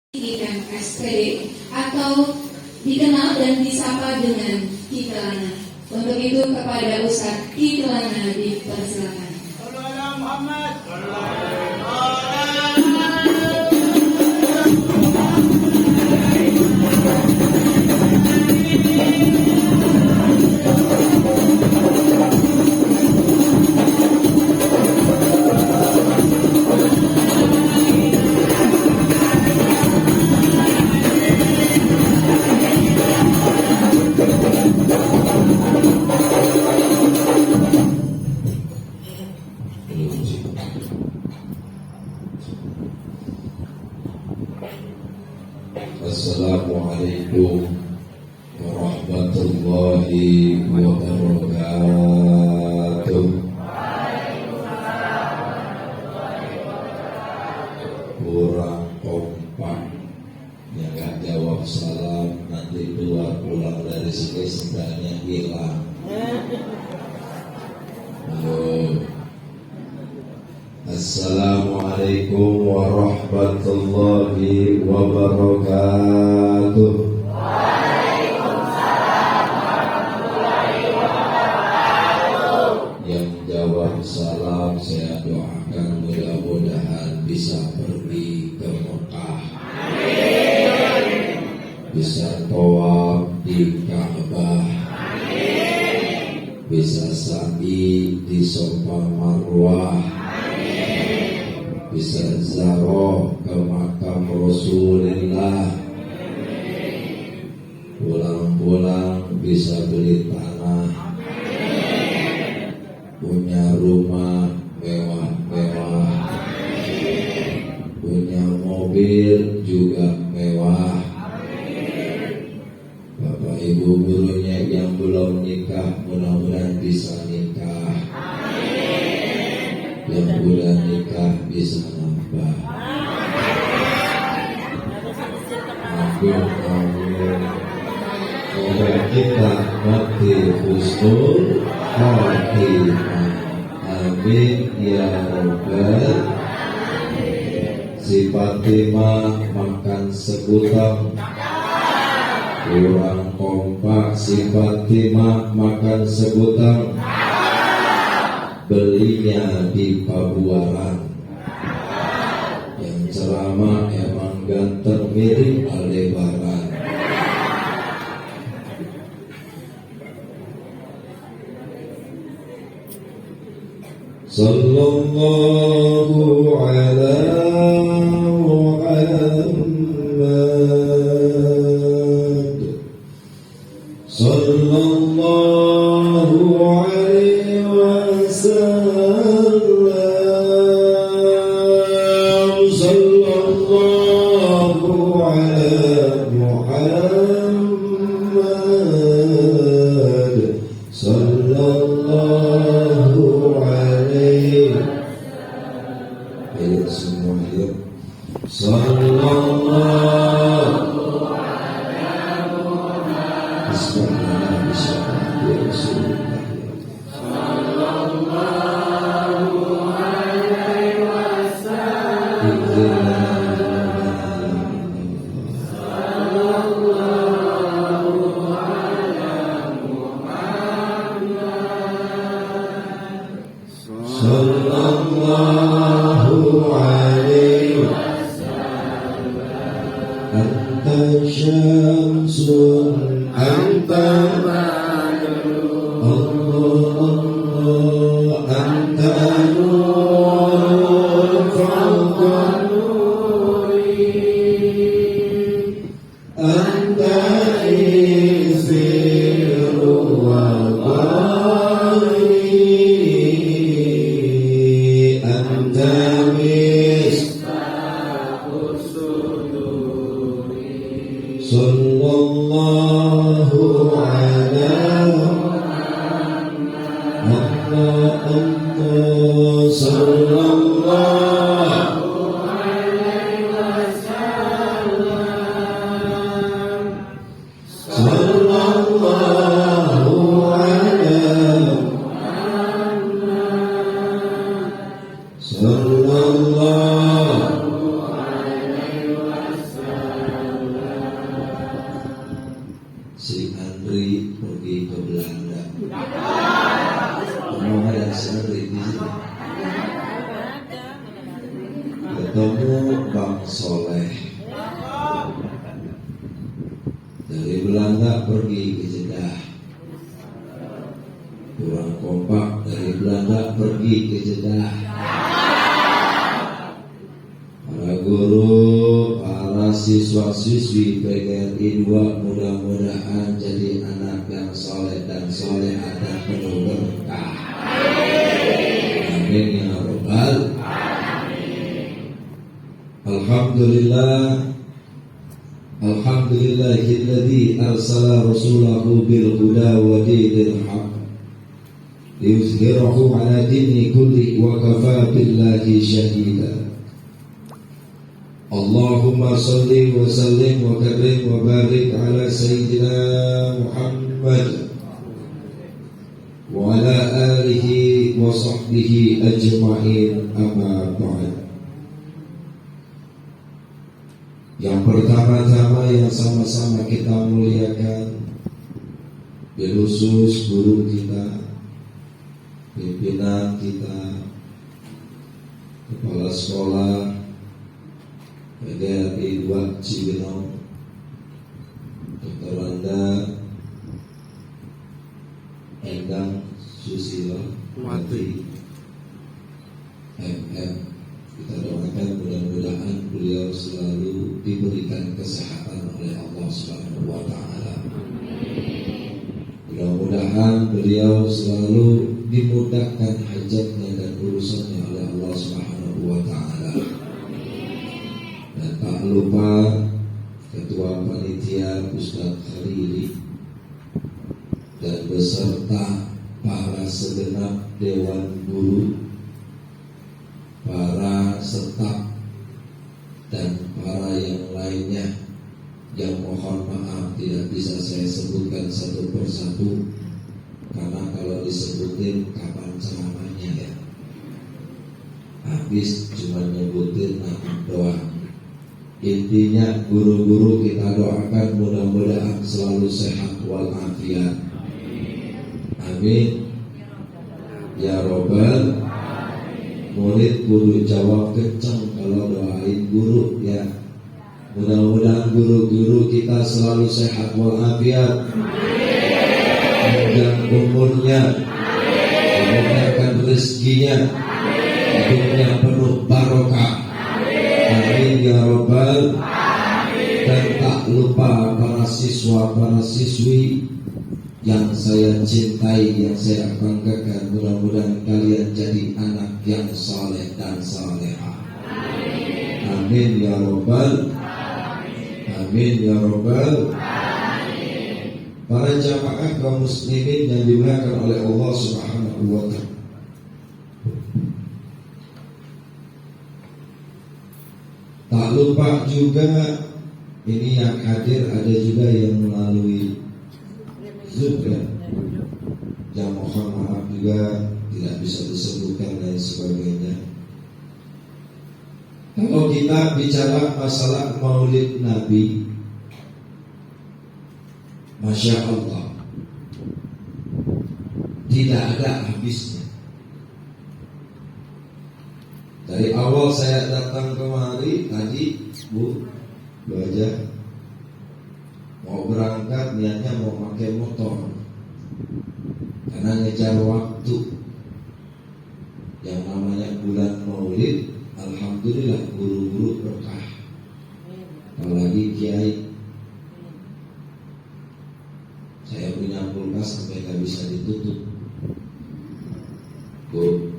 Pendidikan SPD atau dikenal dan disapa dengan Ki Kelana. Untuk itu kepada Ustadz Ki Kelana dipersilakan. Assalamualaikum warahmatullahi wabarakatuh. Kurang kompak, yang gak jawab salam nanti keluar pulang dari sini sendalnya hilang. Assalamualaikum warahmatullahi wabarakatuh. Waalaikumsalam warahmatullahi wabarakatuh. Yang jawab salam saya doakan mudah-mudahan bisa pergi ke Mekah. Amin. Bisa tawaf di Ka'bah. Amin. Bisa sa'i di Safa Marwah. Bisa ziarah ke makam Rasulullah. Pulang-pulang bisa beli tanah. Punya rumah mewah-mewah. Punya mobil juga mewah. Bapak Ibu gurunya yang belum nikah mudah-mudahan bisa nikah. Yang udah nikah bisa nambah. Amin, amin. Semoga kita mati husnul khatimah. Amin ya rabbal. Si Fatimah makan segutang. Kurang kompak. Si Fatimah makan segutang. Belinya di Pabuaran. Yang ceramah emang ganteng mirip Aldebaran. Sallallahu ala Muhammad. Sallallahu alaihi wasallam. Sallallahu ala Muhammad. Sallallahu alaihi. Ayo semua yuk. Sallallahu Sallallahu alaihi wasallam. Anta syamsun anta badrun. Allah anta nurun fawqa nuri. Anta isiru wa Sallallahu ala Muhammad. Sallallahu alaihi wasallam. Sallallahu ala Muhammad. Sallallahu alaihi wasallam. Dari Belanda pergi ke Jeddah. Kurang kompak. Dari Belanda pergi ke Jeddah. Para guru, para siswa-siswi PGRI 2 mudah-mudahan jadi anak yang soleh dan solehah dan penuh berkah. Amin ya Rabbal. Alhamdulillah. Alhamdulillahilladzi arsala rasulahu bil huda wa dinil haq liyuzhirahu ala dini kulli wa kafa billahi syahida. Allahumma salli wa sallim wa karim wa barik ala sayyidina Muhammad wa ala alihi wa sahbihi ajma'in, amma ba'd. Yang pertama-tama yang sama-sama kita muliakan, khusus guru kita, pimpinan kita, kepala sekolah PGRI 2 Cibinong, Dr. Randa Endang Susilo Mati MM. Kita doakan mudah-mudahan beliau selalu diberikan kesehatan oleh Allah Subhanahu wa Ta'ala. Mudah-mudahan beliau selalu dimudahkan hajatnya dan urusannya oleh Allah Subhanahu wa Ta'ala. Dan tak lupa Ketua Panitia Ustaz Khalili dan beserta para segenap Dewan Guru, para staf dan para yang lainnya yang mohon maaf tidak bisa saya sebutkan satu persatu, karena kalau disebutin kapan ceramahnya ya, habis cuma nyebutin nama doang. Intinya guru-guru kita doakan mudah-mudahan selalu sehat walafiat. Amin ya Robbal. Murid kudu jawab kencang kalau doain guru ya. Mudah-mudahan guru-guru kita selalu sehat walafiat, panjang umurnya, dimudahkan rezekinya, hidupnya penuh barokah. Amin ya Rabbal. Dan tak lupa para siswa, para siswi yang saya cintai, yang saya banggakan, mudah-mudahan kalian jadi anak yang saleh dan salehah. Amin ya Rabbal. Amin ya Rabbal. Para jamaah kaum muslimin yang dimuliakan oleh Allah Subhanahu wa Ta'ala, tak lupa juga ini yang hadir ada juga yang melalui Zoom ya, yang mohon maaf juga tidak bisa disebutkan dan sebagainya. Kalau kita bicara masalah Maulid Nabi, Masya Allah, tidak ada habisnya. Dari awal saya datang kemari tadi, Bu aja mau berangkat niatnya mau pakai motor karena ngejar waktu. Yang namanya bulan Maulid, alhamdulillah guru-guru berkah, apalagi kiai. Saya punya kulkas sampai nggak bisa ditutup, Bu.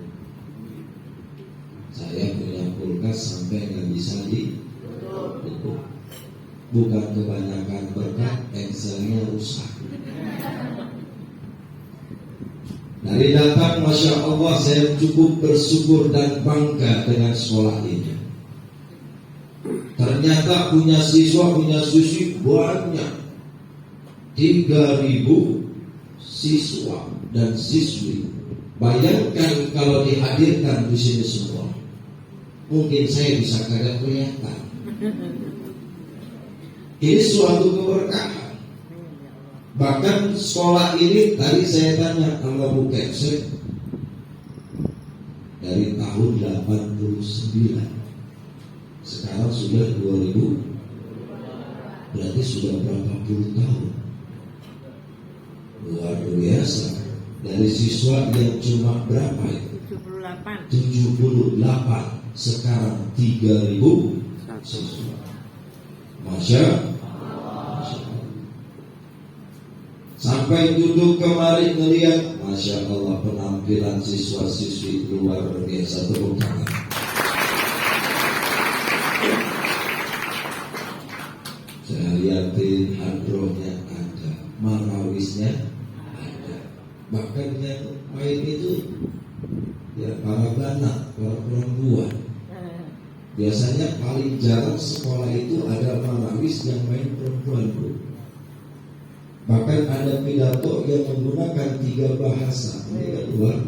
Saya punya kulkas sampai nggak bisa ditutup. Bukan kebanyakan berkat, Excelnya rusak. Dari datang, Masya Allah, saya cukup bersyukur dan bangga dengan sekolah ini. Ternyata punya siswa, punya siswi banyak, 3.000 siswa dan siswi. Bayangkan kalau dihadirkan di sini semua, mungkin saya bisa kagak kelihatan. Ini suatu keberkahan. Bahkan sekolah ini tadi saya tanya sama Bu Kepsek, dari tahun 89, sekarang sudah 2000. Berarti sudah berapa puluh tahun. Luar biasa. Dari siswa yang cuma berapa itu? 78. Sekarang 3.000 siswa. Masya Allah. Sampai duduk kemari melihat, Masya Allah, penampilan siswa-siswi luar biasa. Tepuk tangan. Saya lihatin hadrohnya ada, marawisnya ada. Bahkan yang main itu ya para banak, para perempuan. Biasanya paling jarang sekolah itu ada marawis yang main perempuan, bro. Bahkan ada pidato yang menggunakan 3 bahasa. Ini kan luar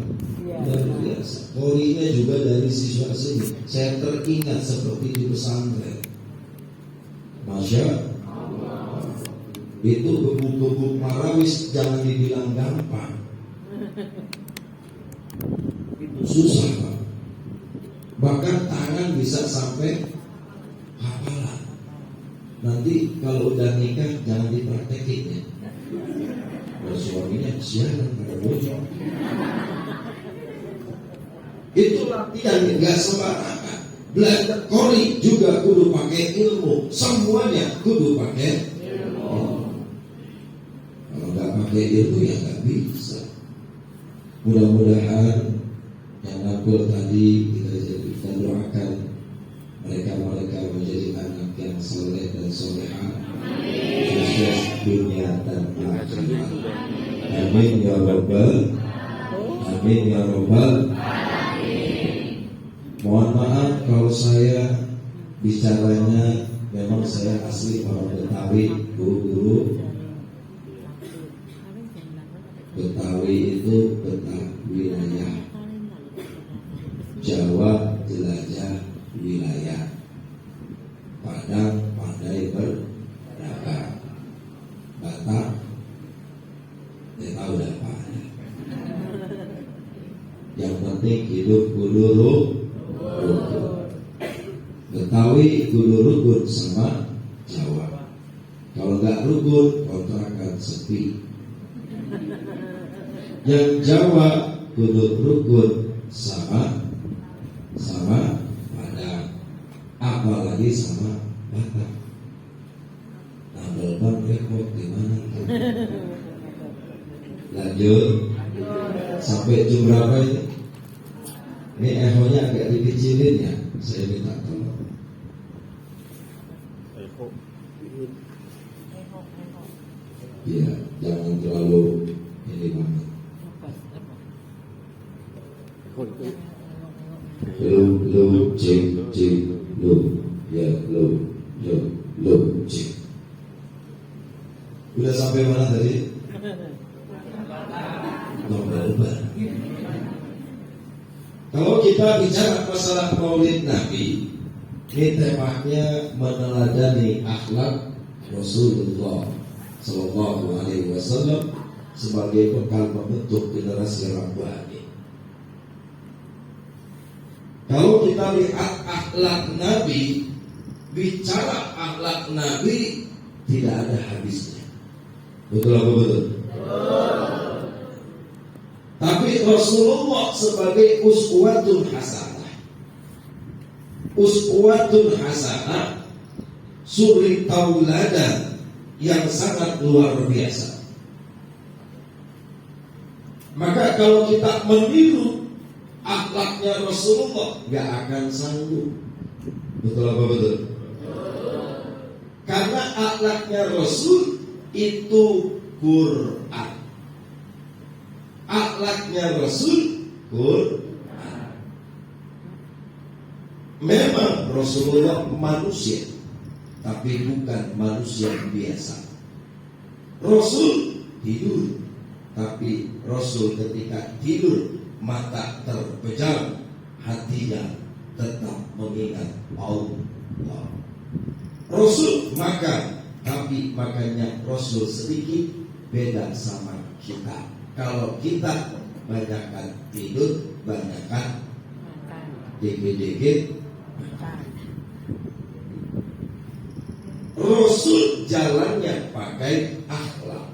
biasa. Korinya juga dari siswa sini. Saya teringat seperti di pesantren. Masya Allah. Itu gebuk-gebuk marawis jangan dibilang gampang. Susah, Pak. Bahkan tangan bisa sampai hafalan. Nanti kalau udah nikah jangan dipraktekin ya. Kalau suaminya siaran pada bocor. Itu latihan nggak sembarangan. Belajar kori juga kudu pakai ilmu. Semuanya kudu pakai ilmu. Kalau nggak pakai ilmu ya nggak bisa. Mudah-mudahan yang nakul tadi kita doakan mereka menjadi anak yang soleh dan soleha, sukses dunia dan akhirat. Amin ya rabbal alamin. Mohon maaf kalau saya bicaranya memang saya asli orang Betawi, guru-guru Betawi itu betah wilayah, Jawa jelajah wilayah, Padang pandai berdagang, Batak tahu dah Pak. Yang penting hidup kudu rukun. Betawi kudu rukun sama Jawa. Kalau nggak rukun kontrakan sepi. Yang Jawa kudu rukun sama Padang, apalagi sama Batak. Nambel bang repot gimana? Lanjut sampai jam berapa ini? Ini ehonya agak dikecilin ya. Saya minta tolong. Iya, jangan terlalu ini banget. Lu cek lu ya lu cek. Udah sampai mana tadi? Kalau kita bicara masalah Maulid Nabi, ini temanya meneladani akhlak Rasulullah Sallallahu Alaihi Wasallam sebagai bekal membentuk generasi Rabbani. Kalau kita lihat akhlak Nabi, bicara akhlak Nabi tidak ada habisnya. Betul apa betul? Tapi Rasulullah sebagai uswatun hasanah, suri tauladan yang sangat luar biasa. Maka kalau kita meniru akhlaknya Rasulullah, nggak akan sanggup. Betul apa betul? Karena akhlaknya Rasul itu Quran. Akhlaknya Rasul Quran. Memang Rasulullah manusia, tapi bukan manusia biasa. Rasul tidur, tapi Rasul ketika tidur mata terpejam, hatinya tetap mengingat Allah. Rasul makan, tapi makannya Rasul sedikit, beda sama kita. Kalau kita banyakkan tidur, banyakkan dikit-dikit makan. Rasul jalannya pakai akhlak.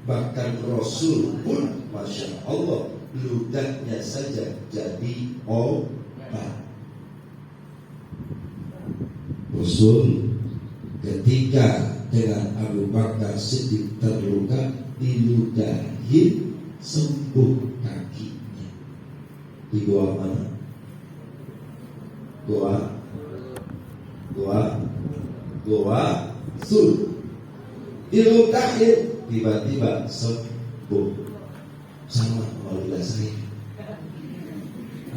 Bahkan Rasul pun Masya Allah ludahnya saja jadi obat. Rasul ketika dengan Abu Bakar Siddiq terluka, diludahi sembuh kakinya. Di gua mana? Gua Sul. Diludahi, tiba-tiba sembuh. Sama maludah saya.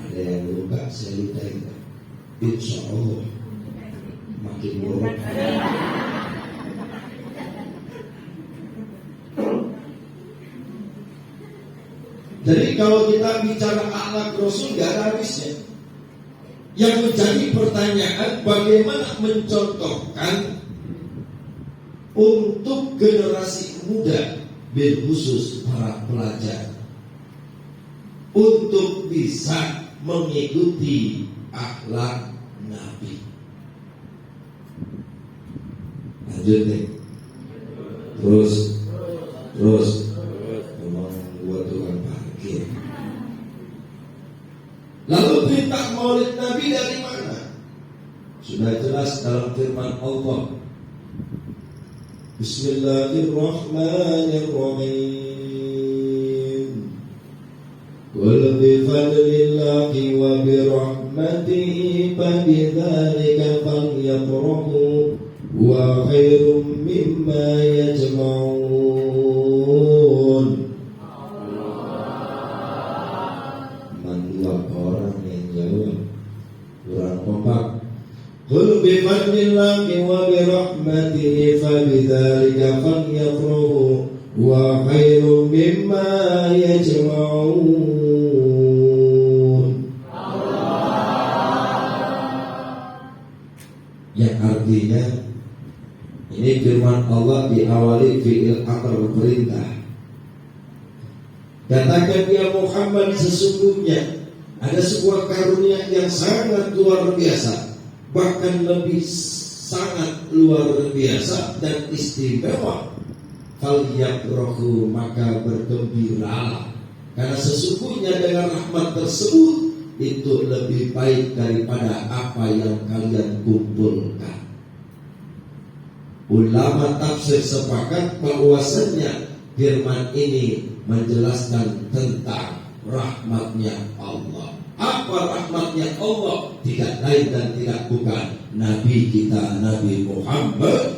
Ada yang luka, saya ludahi. Insya Allah makin buruk. Jadi kalau kita bicara akhlak Rasul gak ada habisnya. Yang menjadi pertanyaan, bagaimana mencontohkan untuk generasi muda, berkhusus para pelajar, untuk bisa mengikuti akhlak Nabi. Lanjut nih. Terus memang gua tukang parkir. Lalu perintah maulid Nabi dari mana? Sudah jelas dalam firman Allah. Bismillahirrahmanirrahim. Qul bi fadlillahi wa bi rahmatihi fabidzalika falyafrahu wa khairum mimma yajma'un. Mantulah orang yang jawab kurang kompak. Qul bi fadlillahi wa bi rahmatihi fabidzalika falyafrahu wa khairum mimma yajma'un. Yang artinya ini firman Allah diawali fi'il amr, perintah. Katakan ya Muhammad, sesungguhnya ada sebuah karunia yang sangat luar biasa, bahkan lebih sangat luar biasa dan istimewa. Falyafrahu, maka bergembiralah, karena sesungguhnya dengan rahmat tersebut itu lebih baik daripada apa yang kalian kumpulkan. Ulama tafsir sepakat bahwasanya firman ini menjelaskan tentang rahmatnya Allah. Apa rahmatnya Allah? Tidak lain dan tidak bukan Nabi kita, Nabi Muhammad.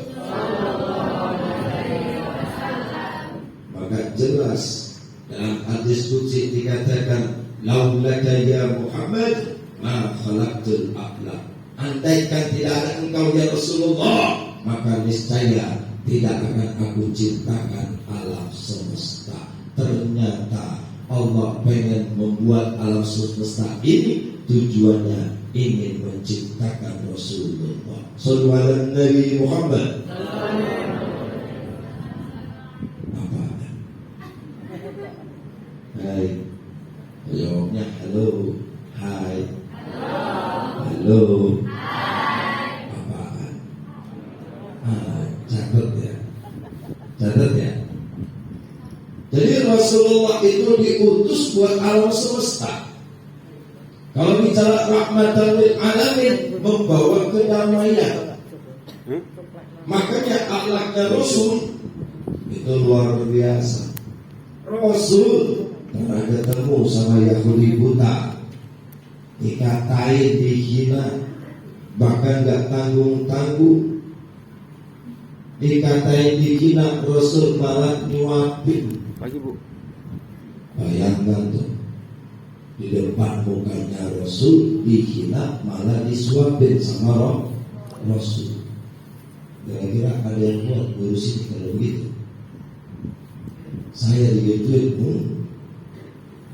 Maka jelas dalam hadis qudsi dikatakan, laulaka ya Muhammad ma khalaqtul akhlaq. Andaikan tidak ada engkau ya Rasulullah, maka niscaya tidak akan aku ciptakan alam semesta. Ternyata Allah pengen membuat alam semesta ini, tujuannya ingin menciptakan Rasulullah. Sallu ala Nabi Muhammad. Apa? Hai. Jawabnya halo. Hai. Halo. Apaan? Catat ya. Catat ya. Jadi Rasulullah itu diutus buat alam semesta. Kalau bicara rahmatan lil alamin, membawa kedamaian. Makanya akhlaknya Rasul itu luar biasa. Rasul pernah ketemu sama Yahudi buta, dikatain, dihina, bahkan gak tanggung-tanggung. Dikatain, dihina, Rasul malah nyuapin. Pagi Bu. Bayangkan tuh, di depan mukanya Rasul dihina, malah disuapin sama Rasul. Kira-kira ada yang buat ngurusin kalau begitu? Saya digituin,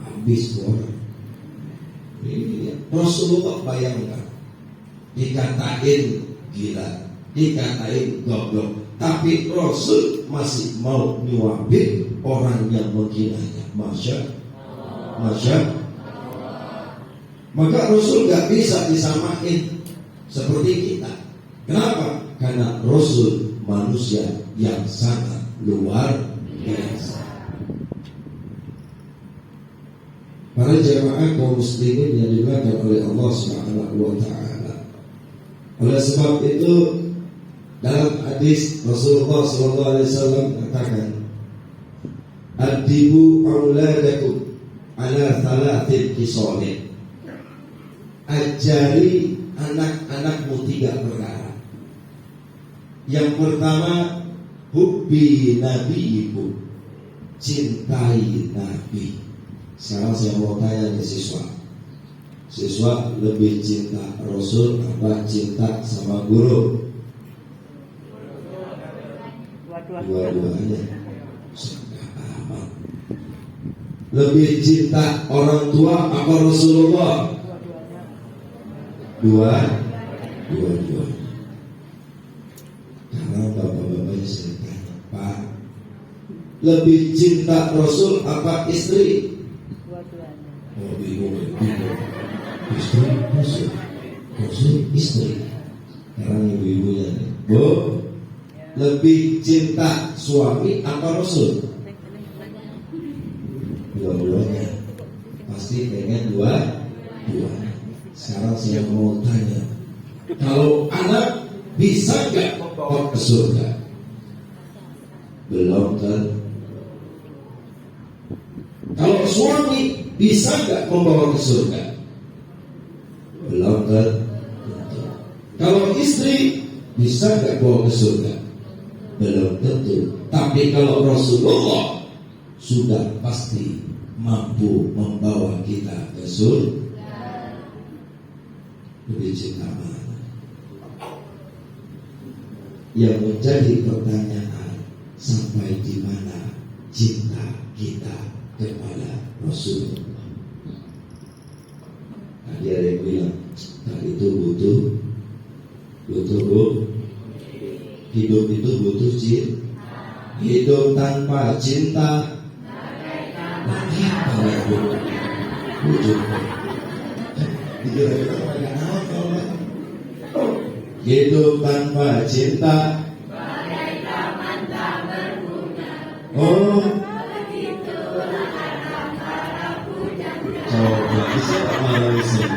habis orang. Ini Rasulullah, bayangkan, dikatain gila, dikatain goblok, tapi Rasul masih mau nyuapin orang yang menghinanya. Masya. Maka Rasul gak bisa disamain seperti kita. Kenapa? karena Rasul manusia yang sangat luar biasa. Para jamaah kaum muslimin yang dimuliakan oleh Allah Subhanahu wa taala. Oleh sebab itu dalam hadis Rasulullah sallallahu alaihi wasallam mengatakan, "Adibu auladakum ala thalathin khisalin." Ajari anak-anakmu 3 perkara. Yang pertama, hubbi nabiyikum, cintai Nabi. Sekarang saya mau tanya ke siswa lebih cinta Rasul apa cinta sama guru? Dua-duanya. Lebih cinta orang tua apa Rasulullah? Dua-duanya. Karena bapak-bapaknya saya tanya, Pak, lebih cinta Rasul apa istri? Oh, bingung. Istri, Rasul, istri. Sekarang ibu-ibunya nih, Bu, lebih cinta suami apa Rasul? Dua-duanya. Pasti pengen dua-duanya. Sekarang saya mau tanya, kalau anak bisa gak bawa ke surga? Belum kan? Kalau suami bisa gak membawa ke surga? Belum kan? Kalau istri bisa gak bawa ke surga? Belum tentu. Tapi kalau Rasulullah sudah pasti mampu membawa kita ke surga. Lebih cinta mana? Yang menjadi pertanyaan, sampai di mana cinta kita kepada Rasulullah? Tadi ada yang bilang, tadi itu butuh Bu. Hidup itu butuh cinta. Hidup tanpa cinta bagaimana ya wujud? Hidup tanpa cinta bagaikan tak berguna. Oh, coba bisa malu sih.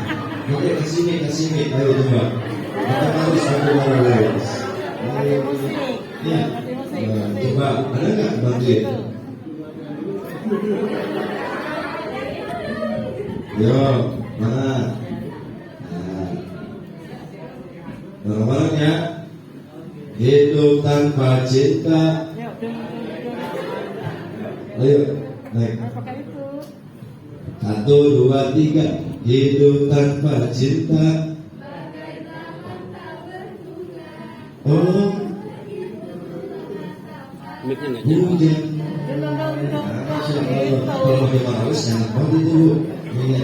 Oke, kasih mik, ayo coba. Kita harus satu malu. Ya, coba ada nggak bantuin? Yo, mana? Bareng-bareng ya. Hidup tanpa cinta. Ayo, naik. 1, 2, 3. Hidup tanpa cinta. Oh, hujan. Kalau dia harus enak banget itu. Ini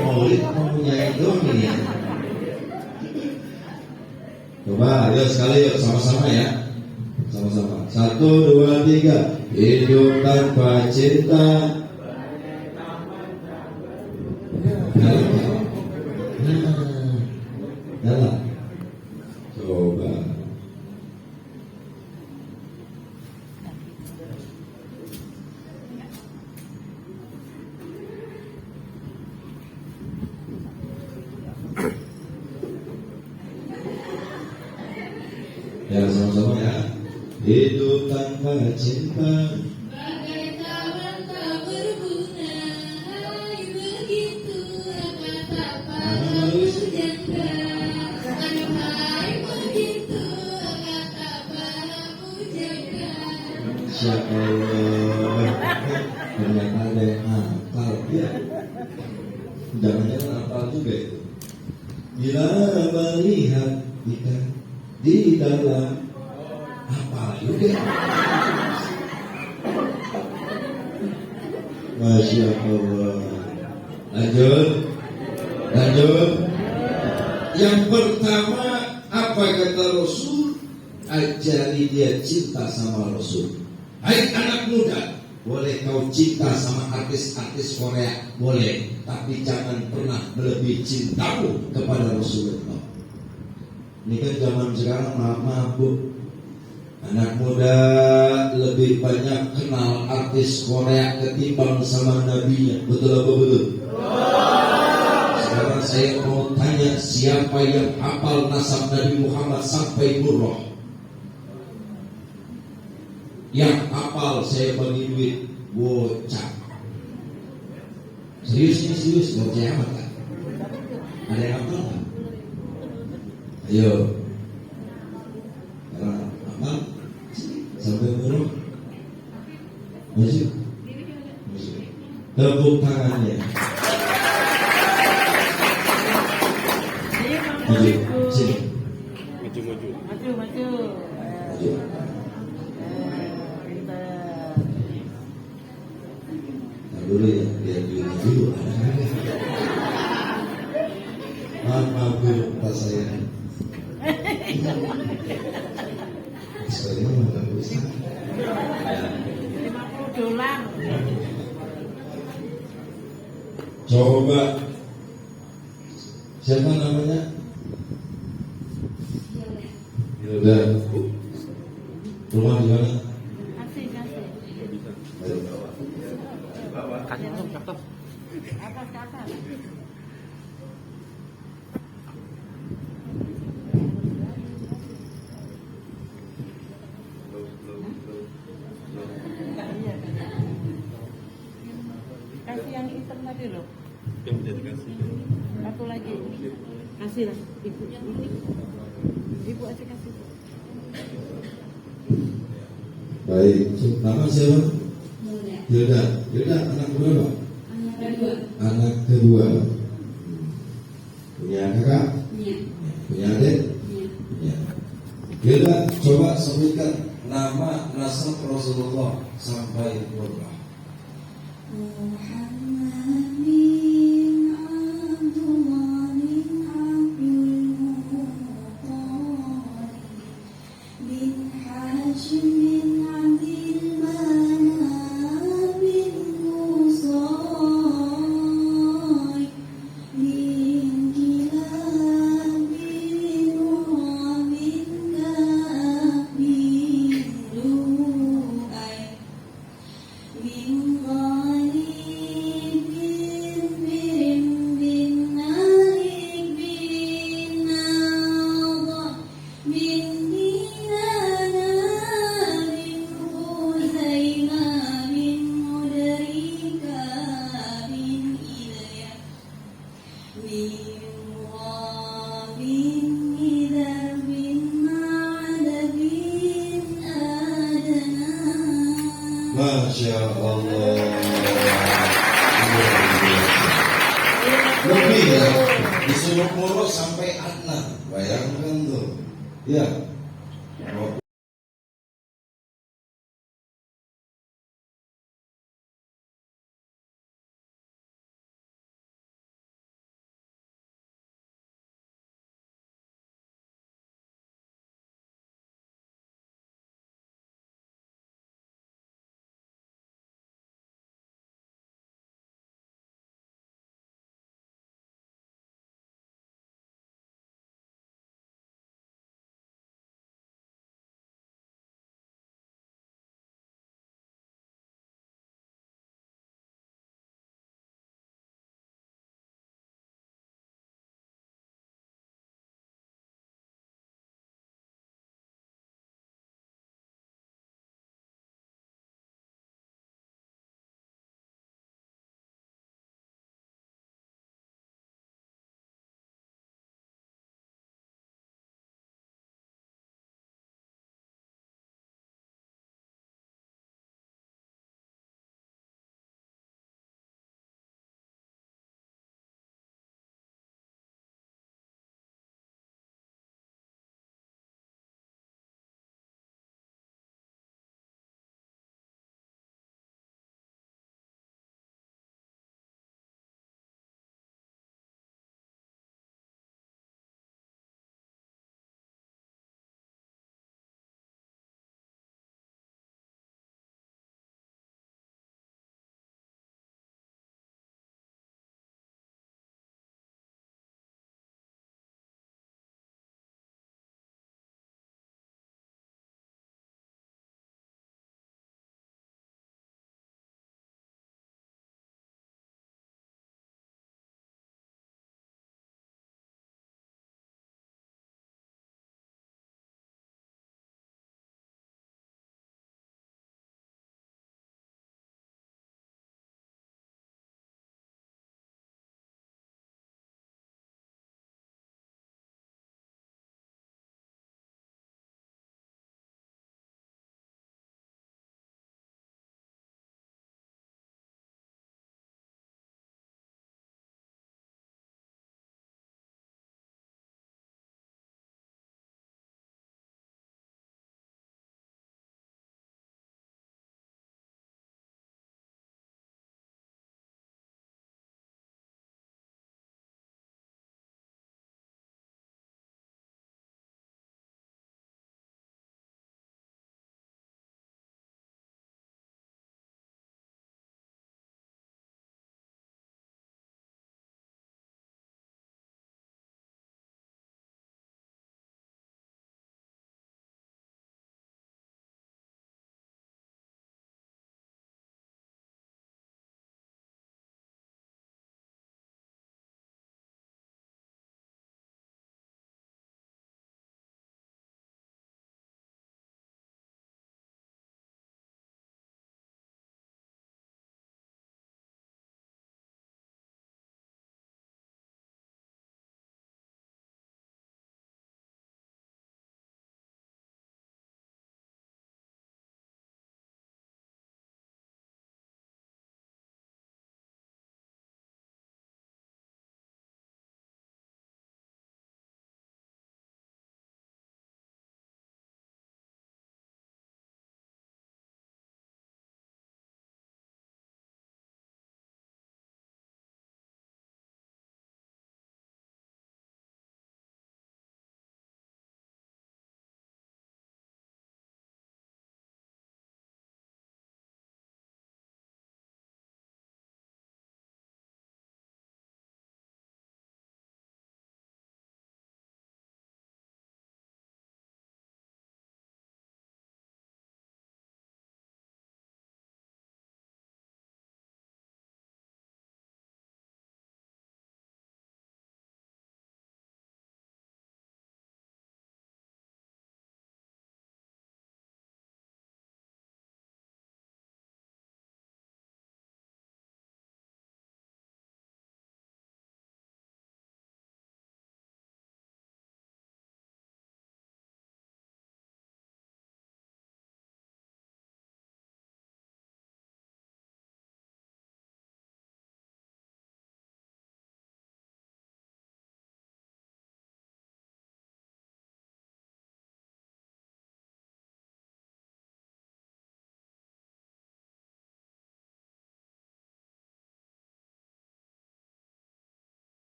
Maulid mempunyai dong ini. Coba, ayo sekali yuk sama-sama ya. Sama-sama. 1, 2, 3. Hidup tanpa cinta. Nyala. Coba. Ya sama-sama ya. Hidup tanpa cinta Bagai kawan tak berguna. Hai begitu kata para pujangga. Hai begitu kata para pujangga. Insya Allah. Ternyata ada yang hafal ya. Jangan-jangan hafal juga itu. Bila melihat kita di dalam apa juga. Masya Allah. Lanjut. Yang pertama, apa kata Rasul? Ajari dia cinta sama Rasul. Hai anak muda, boleh kau cinta sama artis-artis Korea, boleh, tapi jangan pernah melebihi cintamu kepada Rasulullah. Ini kan zaman sekarang maaf Bu, anak muda lebih banyak kenal artis Korea ketimbang sama nabinya. Betul apa betul? Sekarang saya mau tanya, siapa yang hafal nasab Nabi Muhammad sampai Qurrah? Yang hafal saya bagi duit bocah. Serius ini serius, gak percaya amat kan? Ada yang hafal kan? Ayo. Karena hafal sampai Qurrah. Masuk. Tepuk tangannya. Maju, sini. Maju. Maju. Nah, dulu ya, lihat dulu ada kagak? Maaf Bu, pas saya. Saya nggak usah. $50. Coba. Siapa namanya? Hilda. Rumah di mana? Kasih. Ayo. Atas. Kasih yang hitam tadi loh. Satu lagi. Kasih lah. Ibu aja kasih. Baik. Nama siapa? Hilda. Hilda anak berapa? Anak kedua. Anak kedua. Punya kakak? Iya. Punya adik? Iya. Ya. Hilda, coba sebutkan nama nasab Rasulullah sampai Qurrah. Muhammad bin Abdullah bin Abdul Muttalib bin Hashim bin Abdil Manaf bin Qusay bin Kilab bin Murrah bin Ka'ab bin Lu'ay bin Ghalib bin Birim bin Malik bin Nadar bin Kinana bin Khuzaimah bin Mudrika bin Ilyas bin Murrah bin Nidar bin Ma'ad bin Adnan. Masya Allah. Lebih ya, disuruh ngurus sampai Adnan. Bayangkan tuh. Ya,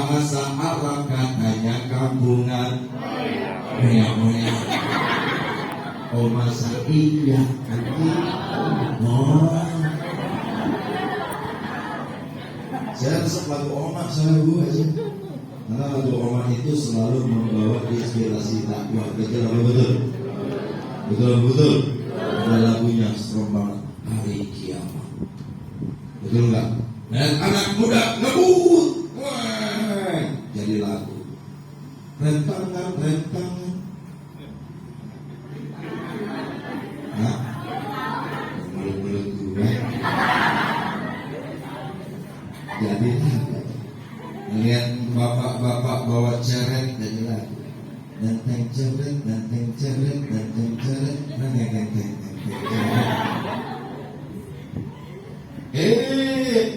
bahasa Arab katanya kampungan. Moya. Oh masa iya oh. Saya resep lagu Oma sama gue aja. Karena lagu Oma itu selalu membawa inspirasi dakwah. Betul apa betul? Betul. Ada lagunya serem banget. Hari kiamat. Betul nggak? Dan anak muda ngebut. Wah, jadi lagu. Rentangan. Hah? Mulut gue. Jadi lihat bapak-bapak bawa ceret jadi lagu. Danteng ceret.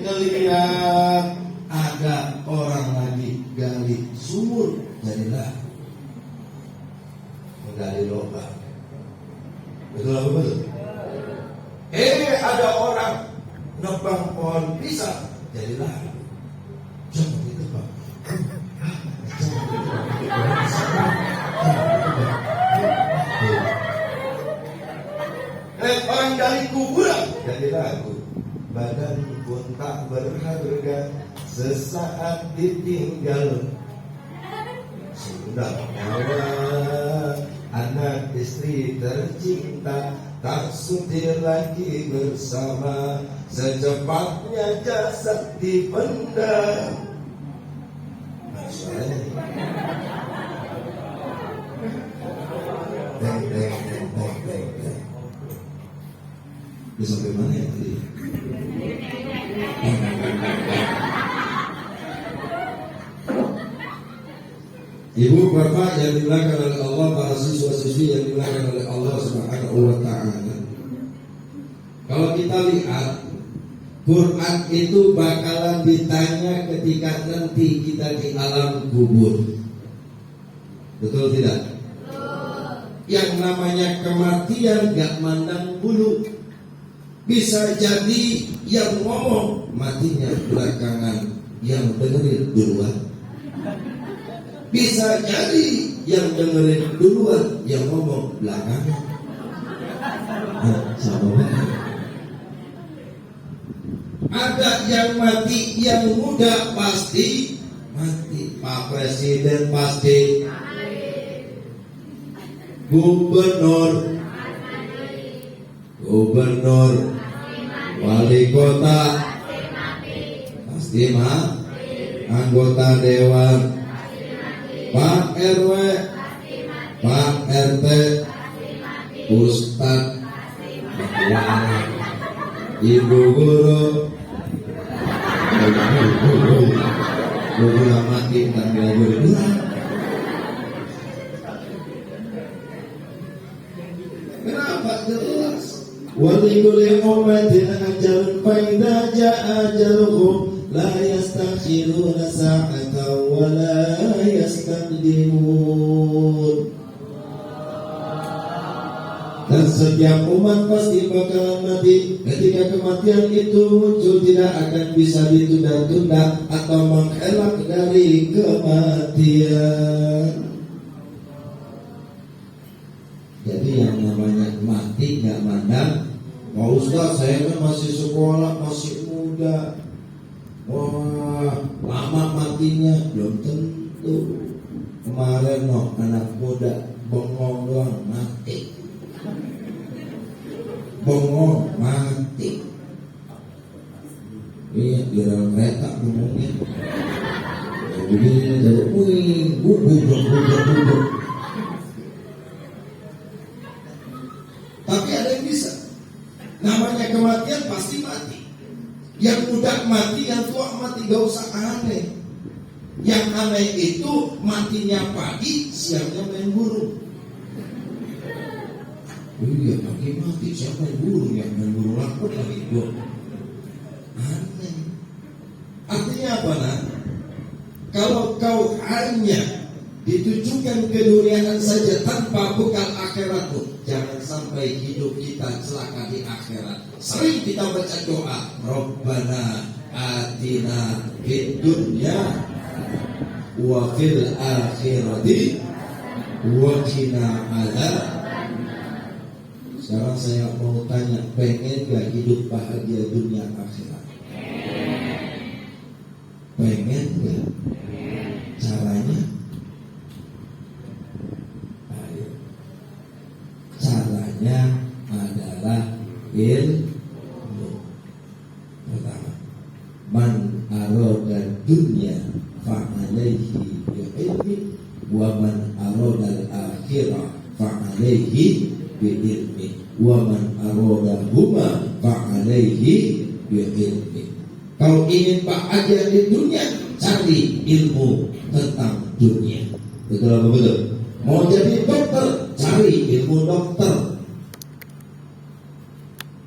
Ngelihat ada orang lagi gali sumur jadilah menggali lubang. Betul apa betul? Ada orang nebang pohon pisang jadilah jangan ditebang. Orang dari kuburan jadi lagu. Badan pun tak berharga sesaat ditinggal. Sudah nyawa anak istri tercinta tak sudi lagi bersama. Secepatnya jasad dipendam. Masalahnya Deng. Bisa sampai mana ya tadi? Ibu bapak yang dimuliakan oleh Allah, para siswa-siswi yang dimuliakan oleh Allah Subhanahu wa Ta'ala. Kalau kita lihat Quran itu bakalan ditanya ketika nanti kita di alam kubur. Betul tidak? Yang namanya kematian gak mandang bulu. Bisa jadi yang ngomong matinya belakangan, yang dengerin duluan. Bisa jadi yang dengerin duluan, yang ngomong belakangan. Sama banget. Ada yang mati, yang muda pasti mati. Pak Presiden pasti, gubernur, wali kota pasti mati, anggota dewan, Pak RW, Pak RT, Ustadz, Ibu guru, guru mati tak belajar. Kenapa jelas? Walikuli ummatin ajalun fa idza jaa ajaluhum la yastakhiruna sa'atan wa la yastaqdimun. Dan setiap umat pasti bakalan mati. Ketika kematian itu muncul, tidak akan bisa ditunda-tunda atau mengelak dari kematian. Jadi yang namanya mati gak mandang. Pak Ustaz, saya kan masih sekolah, masih muda. Wah, lama matinya belum tentu. Kemarin anak muda bengong doang mati. Bengong mati. Iya, di dalam kereta ngomongnya. Begini jadi, bubuk. Tapi ada yang bisa. Namanya kematian pasti mati. Yang muda mati, yang tua mati, gak usah aneh. Yang aneh itu matinya pagi, siangnya main burung. Iya, pagi mati, siapa main burung? Yang main burung laku lagi gua. Aneh. Artinya apa nak? Kalau kau hanya ditujukan keduniaan saja tanpa bekal akhiratmu, jangan sampai hidup kita celaka di akhirat. Sering kita baca doa, Rabbana atina fid dunya wa fil akhirati wa qina adzaban. Sekarang saya mau tanya, pengen gak hidup bahagia dunia akhirat? Pengen gak? Caranya? Ayo. Caranya adalah ilmu. Pertama, man aroda dunya fa'alaihi bi'ilmi wa man aroda al-akhirah fa'alaihi bi'ilmi wa man aroda huma fa'alaihi bi'ilmi. Kalau ingin bahagia di dunia, cari ilmu tentang dunia. Betul apa betul? Mau jadi dokter, cari ilmu dokter.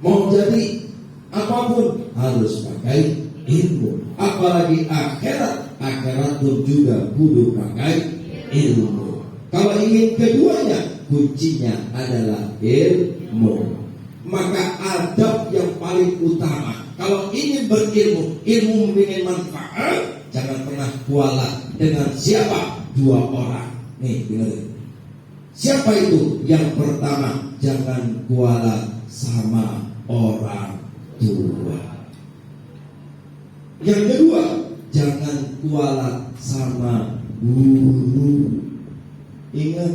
Mau jadi apapun harus pakai ilmu. Apalagi akhirat, akhirat pun juga kudu pakai ilmu. Kalau ingin keduanya, kuncinya adalah ilmu. Maka adab yang paling utama, kalau ingin berilmu, ilmu ingin manfaat, jangan pernah kualat dengan siapa? Dua orang. Nih, dengerin. Siapa itu? Yang pertama, jangan kualat sama orang tua. Yang kedua, jangan kualat sama guru. Ingat,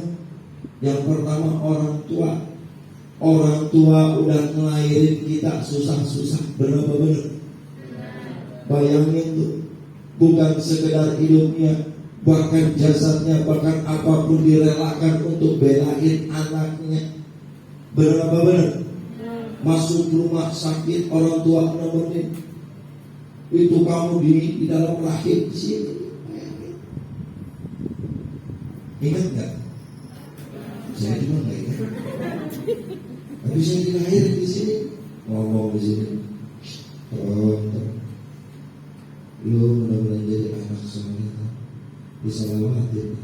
yang pertama orang tua. Orang tua udah ngelahirin kita susah-susah, benar apa benar? Bayangin tuh, bukan sekedar hidupnya, bahkan jasadnya, bahkan apapun direlakan untuk belain anaknya. Benar apa benar? Masuk rumah sakit, orang tua nemenin. Itu kamu di dalam rahim di sini. Ingat nggak? Saya juga nggak ingat. Tapi saya dilahirin di sini, ngomong di sini. Lu mudah-mudahan jadi anak soleh, bisa lewatin.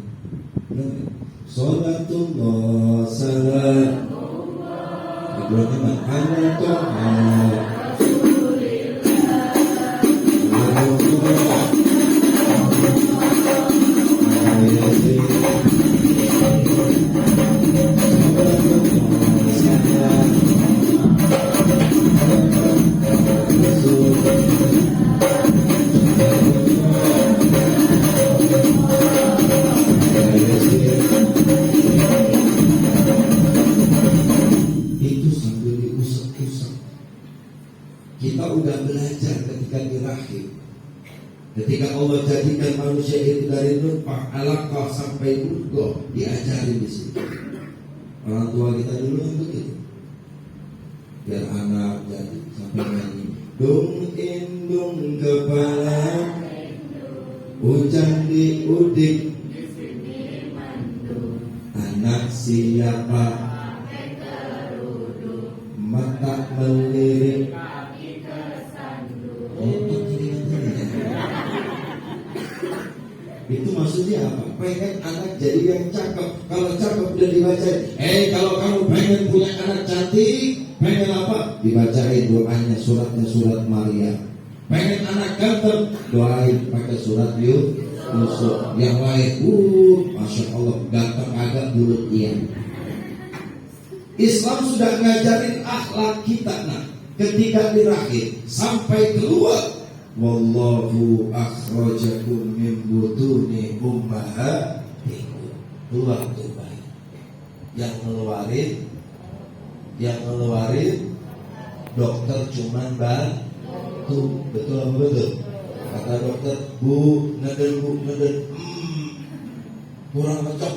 Benar nggak? Sholatullah salam. Ibrahim anak itu sambil diusap-usap. Kita udah belajar ketika di rahim. Ketika Allah jadikan manusia itu dari nutfah, alaqah sampai mudghah, diajari di sini. Orang tua kita dulu kan begitu. Biar anak jadi sampai nyanyi. Dung indung kepala, hujan di udik, anak siapa? Mata melirik, otot itu maksudnya apa? Pengen anak jadi yang cakep. Kalau cakep udah dibaca. Kalau kamu pengen punya anak cantik, pengen apa? Dibacain doanya, suratnya surat Maria. Pengen anak ganteng, doain pakai surat Yusuf. Yang lain, masya Allah, ganteng agak bulut iya. Islam sudah ngajarin akhlak kita. Nah, ketika di rahim sampai keluar, wallahu akhrajakum min butuni ummahatikum. Keluar tuh bayi. Yang ngeluarin dokter cuman bantu. Betul apa betul? Kata dokter, bu neden kurang cocok.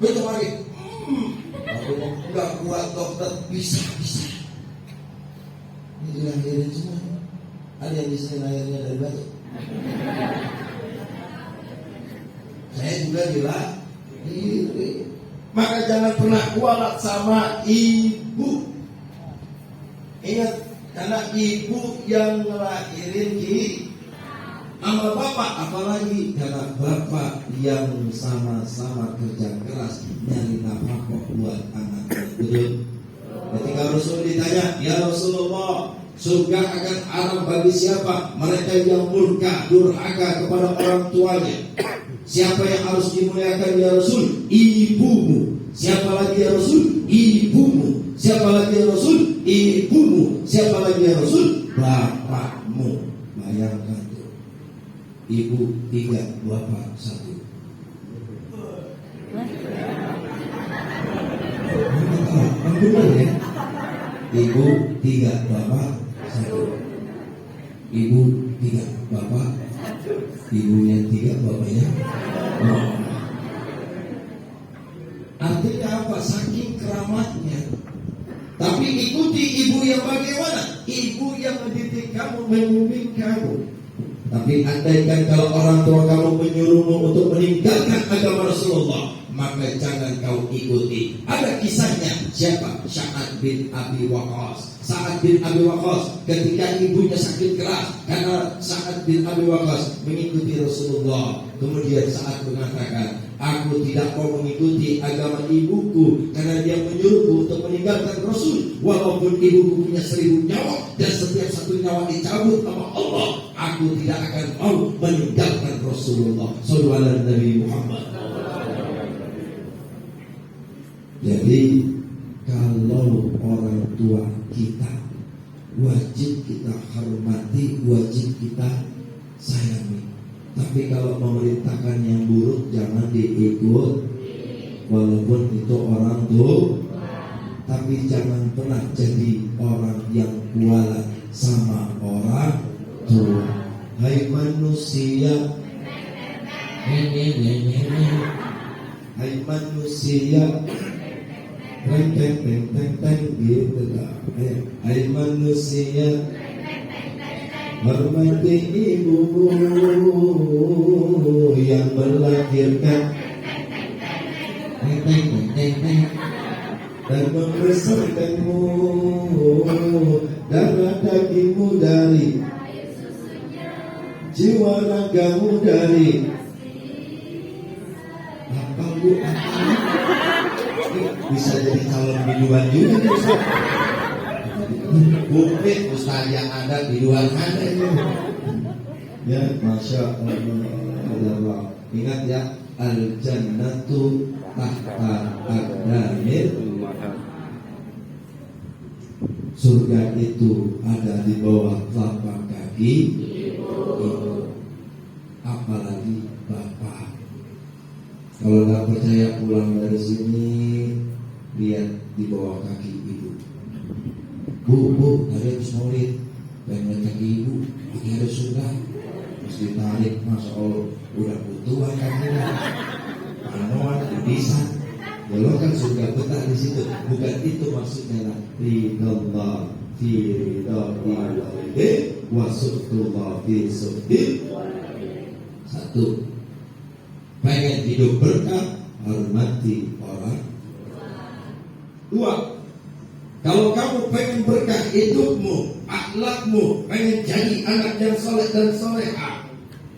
Betul mari. Aku enggak kuat dokter, bisa. Ini dilahirin semua. Ada yang di sini lahirnya dari batu. Saya juga dilahirkan. Maka jangan pernah kualat sama ibu. Ingat, karena ibu yang ngelahirin sama bapak, apalagi karena bapak yang sama-sama kerja keras nyari nafkah buat anak. Betul? Ketika Rasul ditanya, ya Rasulullah, Surga akan haram bagi siapa? Mereka yang murka, durhaka kepada orang tuanya. Siapa yang harus dimuliakan ya Rasul? Ibumu. Siapa lagi ya Rasul? Ibumu. Siapa lagi ya Rasul? Ibumu. Siapa lagi ya Rasul? Bapakmu. Bayangkan tuh. Ibu 3, bapak 1. Benar ya? Ibu 3, bapak 1. Ibu 3, bapak. Ibunya 3, bapaknya 0. Artinya apa? Saking keramatnya. Tapi ikuti ibu yang bagaimana? Ibu yang mendidik kamu, membimbing kamu. Tapi andaikan kalau orang tua kamu menyuruhmu untuk meninggalkan agama Rasulullah, maka jangan kau ikuti. Ada kisahnya. Siapa? Sa'ad bin Abi Waqqas. Sa'ad bin Abi Waqqas ketika ibunya sakit keras, karena Sa'ad bin Abi Waqqas mengikuti Rasulullah. Kemudian Sa'ad mengatakan, aku tidak mau mengikuti agama ibuku karena dia menyuruhku untuk meninggalkan Rasul. Walaupun ibuku punya 1000 nyawa dan setiap satu nyawa dicabut sama Allah, aku tidak akan mau meninggalkan Rasulullah sallallahu alaihi Nabi Muhammad. Jadi kalau orang tua kita wajib kita hormati, wajib kita sayangi. Tapi kalau memerintahkan yang buruk jangan diikut, walaupun itu orang tua. Tapi jangan pernah jadi orang yang kualat sama orang tua. Hai manusia, hai manusia, teng teng teng teng teng gitu lah. Hai manusia, hormati ibumu yang melahirkan, teng teng teng teng teng, dan membesarkanmu, darah dagingmu dari jiwa ragamu dari apa bu? Bisa jadi calon biduan juga bisa. Bukti ustaz yang ada di luar ada itu. Ya, masya Allah. Ingat ya, al jannatu tahta aqdamil. Surga itu ada di bawah telapak kaki ibu. Apalagi bapak. Kalau nggak percaya pulang dari sini, lihat di bawah kaki ibu. Bu, tadi habis maulid, pengen kaki ibu, lagi ada surga. Terus ditarik, masya Allah, udah butuh kakinya. Panoan, bisa. Belokkan surga betah di situ. Bukan itu maksudnya lah. Ridallah fi ridallah wa suhtullah fi suhti. 1. Pengen hidup berkah, hormati orang. 2. Kalau kamu pengen berkah hidupmu, akhlakmu, pengen jadi anak yang soleh dan solehah,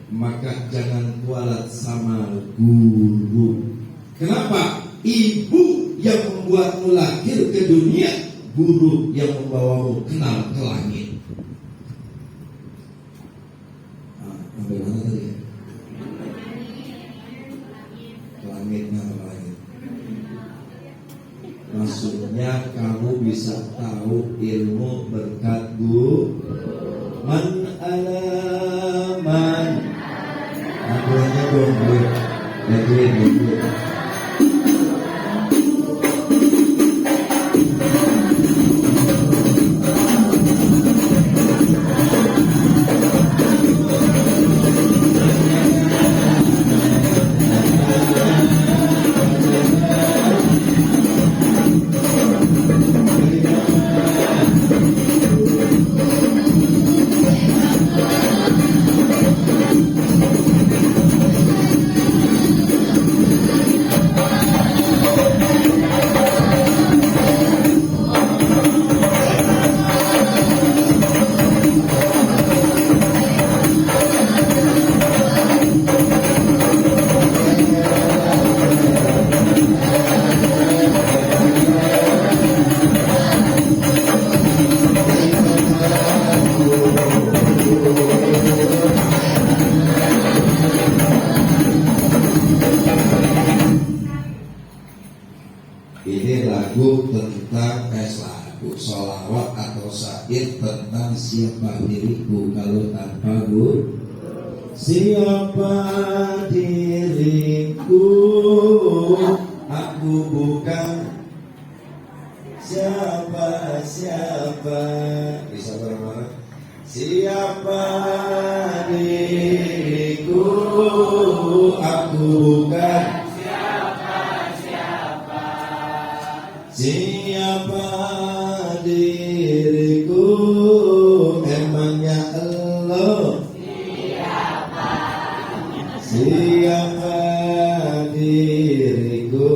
maka jangan kualat sama guru. Kenapa? Ibu yang membuatmu lahir ke dunia, guru yang membawamu kenal ke langit. Sampai mana tadi ya? Ke langitnya ke langit. Maksudnya kamu bisa tahu ilmu berkat guru. Man alaman. Akhirnya dong, laguin. lagu tentang lagu sholawat atau syair tentang siapa diriku kalau tanpa guru. Siapa diriku, aku bukan siapa-siapa. Bisa bareng-bareng. Siapa diriku, aku bukan siapa-siapa. Siapa diriku, emangnya elo. Siapa diriku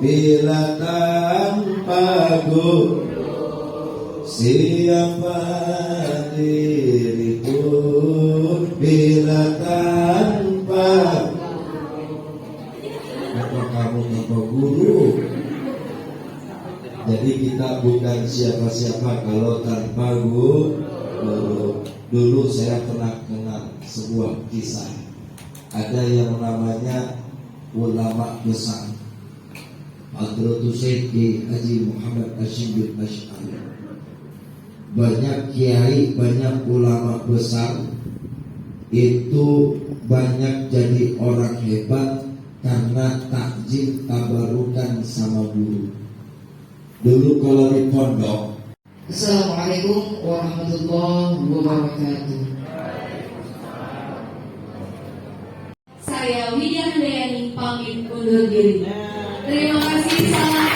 bila tanpa guru. Siapa diriku bila tanpa apa kamu tanpa guru. Jadi kita bukan siapa-siapa kalau tanpa guru. Dulu saya pernah kenal sebuah kisah. Ada yang namanya ulama besar, Hadratus Syekh Haji Muhammad Hashim bin Asy'ari. Banyak kiai, banyak ulama besar itu banyak jadi orang hebat karena takjil tabarukan sama guru. Dulu kalau di pondok. Assalamualaikum warahmatullahi wabarakatuh. Saya Widya Handayani pamit undur diri. Terima kasih. Salam